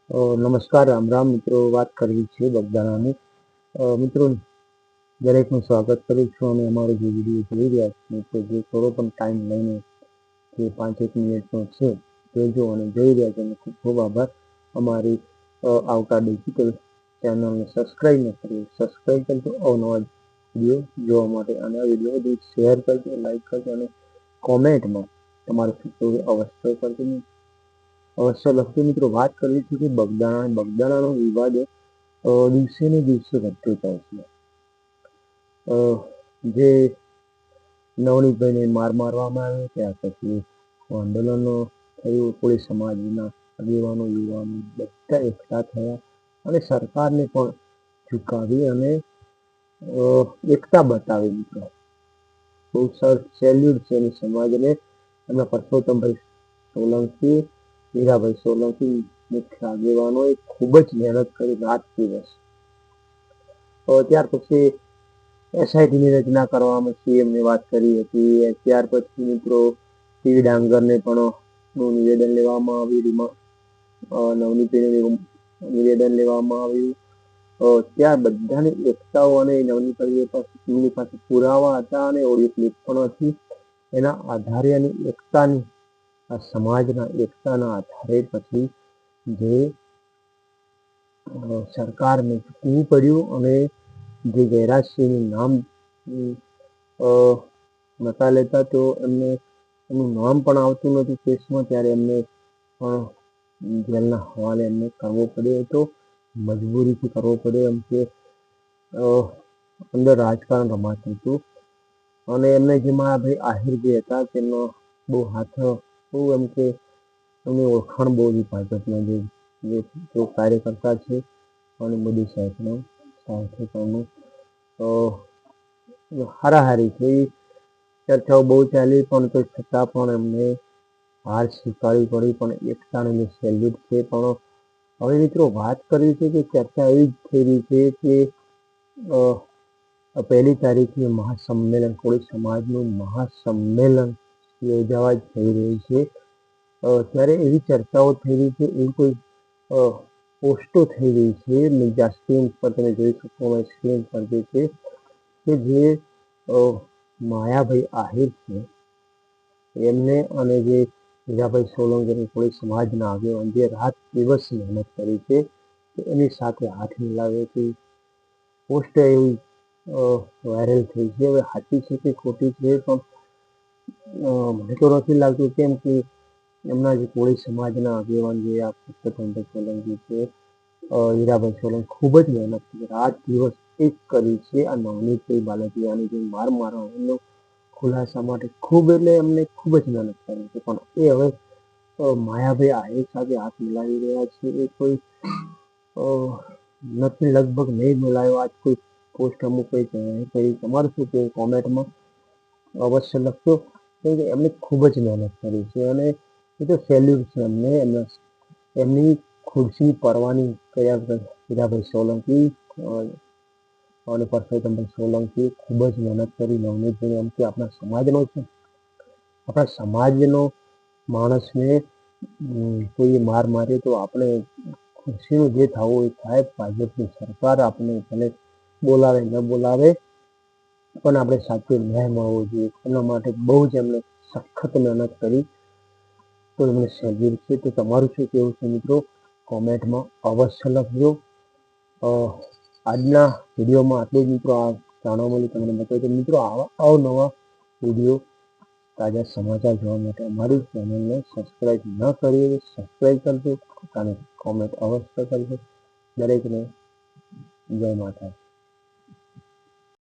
નમસ્કાર, રામ રામ મિત્રો. વાત કરવી છે બગદાણાની. મિત્રો, દરેકનું સ્વાગત કરું છું અને અમારો જે વિડીયો જોઈ રહ્યા છે મિત્રો, જે થોડો પણ ટાઈમ લઈને જે 5-1 મિનિટનો છે જોજો અને જોઈ રહ્યા છે અને ખૂબ ખૂબ આભાર. અમારી આવતા ડિજિટલ ચેનલને સબસ્ક્રાઈબ ન કરી સબસ્ક્રાઈબ કરજો અવનવા વિડીયો જોવા માટે, અને આ વિડીયો બધું શેર કરજો, લાઈક કરજો અને કોમેન્ટમાં તમારું શું અવશ્ય કરજો, અવશ્ય લખજો. મિત્રો, વાત કરવી છે કે બગદાણાનો વિવાદ દિવસે ને દિવસે વધતો જાય છે. જે નવનીતભાઈને મારવામાં આવ્યો, ત્યાર પછી આંદોલનો થયું, કોળી સમાજના આગેવાનો યુવાનો બધા એકઠા થયા અને સરકારને પણ ઝુકાવી અને એકતા બતાવી. મિત્રો, બહુ સેલ્યુટ છે અને સમાજને. એમના પરસોત્તમભાઈ સોલંકી, હીરાભાઈ સોલંકી મુખ્ય આગેવાનોએ ખૂબ જ મહેનત કરી, રાત દિવસ. ત્યાર પછી એસઆઈટીની રચના કરવામાં સીએમને વાત કરી હતી. ત્યાર પછી મિત્રો ટીવી ડાંગરને પણ નિવેદન લેવામાં આવ્યું, નવનીતભાઈનું નિવેદન લેવામાં આવ્યું. ત્યાં બધાની એકતાઓ અને નવનીતભાઈ પાસે પુરાવા હતા અને ઓડિયો ક્લિપ પણ હતી. એના આધારે અને એકતાની આ સમાજના એકતાના આધારે પછી જે સરકારને ઝૂકવું પડ્યું અને જે જયરાજસિંહનું નામ નતા લેતા, તો એમનું નામ પણ આવતું નતું કેસમાં, ત્યારે એમને પણ જેલના હવાલે એમને કરવો પડ્યો હતો, મજબૂરીથી કરવો પડ્યો. એમ કે અંદર રાજકારણ રમાતું હતું અને એમને જે મારા ભાઈ આહિર જે હતા તેમનો બહુ હાથ, બહુ એમ કે એમની ઓળખાણ બહુ જ ભાજપના જે કાર્યકર્તા છે અને મોદી સાહેબનો સાહેબનું હારાહારી છે. ચર્ચાઓ બહુ ચાલી, પણ તો છતાં પણ એમને હાર સ્વીકારવી પડી. પણ એકતાને સેલ્યુટ છે. પણ હવે મિત્રો વાત કરવી છે કે ચર્ચા એવી જ થઈ રહી છે કે 1 તારીખે મહાસંમેલન, કોળી સમાજનું મહાસંમેલન યોજાવા જઈ રહ્યું છે. ત્યારે એવી ચર્ચાઓ થઈ રહી છે, એવી કોઈ પોસ્ટો થઈ રહી છે, જ્યાં સ્ક્રીન પર તમે જોઈ શકો, સ્ક્રીન પર જે છે કે જે માયાભાઈ આહિર છે એમને અને જે હીરાભાઈ સોલંકી કોળી સમાજના આગેવાન જે રાત દિવસ મહેનત કરી છે, એની સાથે હાથ મિલાવે છે. પોસ્ટ એવી વાયરલ થઈ છે. હવે સાચી છે કે ખોટી છે પણ મને તો નથી લાગતું, કેમ કે એમના જે કોળી સમાજના આગેવાન જે આ પરસોત્તમભાઈ સોલંકી છે, હીરાભાઈ સોલંકી ખૂબ જ મહેનત કરી, રાત દિવસ એક કરી છે. આ નવનીતભાઈ બાલદિયાની જે માર મારવાનો ખુલાસા માટે ખૂબ એટલે એમને ખૂબ જ મહેનત કરી છે. પણ એ હવે માયાભાઈ આહિર સાથે હાથ મિલાવી રહ્યા છે. એ કોઈ નથી, લગભગ નહીં મિલાયો. આજ કોઈ પોસ્ટ અમુક કરી. તમારું શું કહેવું કોમેન્ટમાં અવશ્ય લખજો, કેમ કે એમને ખૂબ જ મહેનત કરી છે અને એ તો સેલ્યુટ છે એમને. એમની ખુરશી પરવાની કર્યા હીરાભાઈ સોલંકી અને પરસોત્તમભાઈ સોલંકી ખૂબ જ મહેનત કરી. નવનીતભાઈ એમ કે આપણા સમાજનો છે, આપણા સમાજનો માણસને કોઈ માર મારે તો આપણે ખુરશીનું જે થવું એ થાય. ભાજપની સરકાર આપણે ભલે બોલાવે ન બોલાવે, પણ આપણે સાચો ન્યાય મળવો જોઈએ. એના માટે બહુ જ એમને સખત મહેનત કરી, તો એમને સેલ્યુટ છે. તો તમારું શું કહેવું છે મિત્રો, કોમેન્ટમાં અવશ્ય લખજો. આજના વિડીયોમાં આટલું જ મિત્રો. આ જાણવા મળ્યું તમને બતાવ્યું. મિત્રો, આવા અવનવા વિડીયો, તાજા સમાચાર જોવા માટે અમારી ચેનલને સબસ્ક્રાઈબ ન કરી હોય સબસ્ક્રાઈબ કરજો અને કોમેન્ટ અવશ્ય કરજો. દરેકને જય માતા.